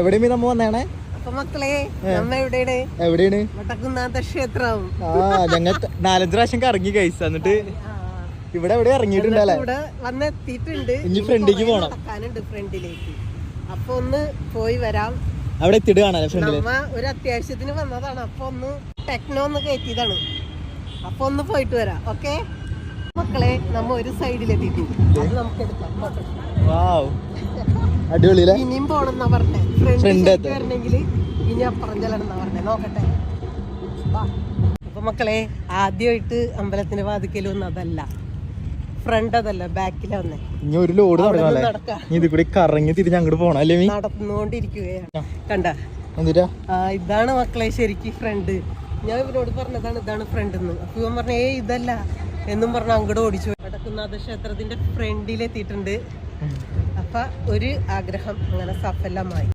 എവിടെയും നമ്മ വന്നേണേ മക്കളെ എവിടെയാണ് വടക്കുംനാഥ ക്ഷേത്രം. ഞങ്ങൾ 4-5 പ്രാവശ്യം കറങ്ങി കഴിച്ച എന്നിട്ട് ഇവിടെ എവിടെ ഇറങ്ങിയിട്ടുണ്ടല്ലേ? ഇവിടെ വന്നെത്തിയിട്ടുണ്ട്. ഇനി ഫ്രണ്ടിലേക്ക് പോണം, ഫ്രണ്ടിലേക്ക്. അപ്പൊ ഒന്ന് പോയി വരാം. അവിടെ എത്തിയിട്ട് കാണാല്ലേ ഫ്രണ്ടില്? നമ്മ ഒരു അത്യാവശ്യത്തിന് വന്നതാണ്. അപ്പൊ ഒന്ന് ടെക്നോ ഒന്ന് കയറ്റിയതാണ്. അപ്പൊ ഒന്ന് പോയിട്ട് വരാം. ഓക്കെ മക്കളെ, നമ്മ ഒരു സൈഡിലെത്തിയിട്ടുണ്ട്. അത് നമുക്ക് എടുക്കാം. അടിപൊളിയില്ലേ? ഇനിയും പോണെന്നാ പറഞ്ഞേ. ഫ്രണ്ട് വരണമെങ്കിൽ ഇനി അപ്പുറം ചെല്ലണമെന്നാ പറഞ്ഞേ. നോക്കട്ടെ. അപ്പൊ മക്കളെ, ആദ്യമായിട്ട് അമ്പലത്തിന്റെ വാതിക്കൽ വന്ന് അതല്ല, ഫ്രണ്ട് അതല്ല, ബാക്കിലാ വന്നേ. ഇനി ഒരു ലോഡ് ഇത് കൂടി കറങ്ങി തിരിഞ്ഞ് അങ്ങോട്ട് പോണം അല്ലേ? നടന്നുകൊണ്ടിരിക്കുകയാണ്. കണ്ട എന്തിനാ? ഇതാണ് മക്കളെ ശരിക്കും ഫ്രണ്ട്. ഞാൻ ഇവരോട് പറഞ്ഞതാണ് ഇതാണ് ഫ്രണ്ട് എന്ന്. അപ്പൊ ഇവൻ പറഞ്ഞ ഇതല്ല എന്നും പറഞ്ഞ അങ്ങോട്ട് ഓടിച്ചു. വടക്കുംനാഥ ക്ഷേത്രത്തിന്റെ ഫ്രണ്ടിലെത്തിയിട്ടുണ്ട്. അപ്പൊ ഒരു ആഗ്രഹം അങ്ങനെ സഫലമായി.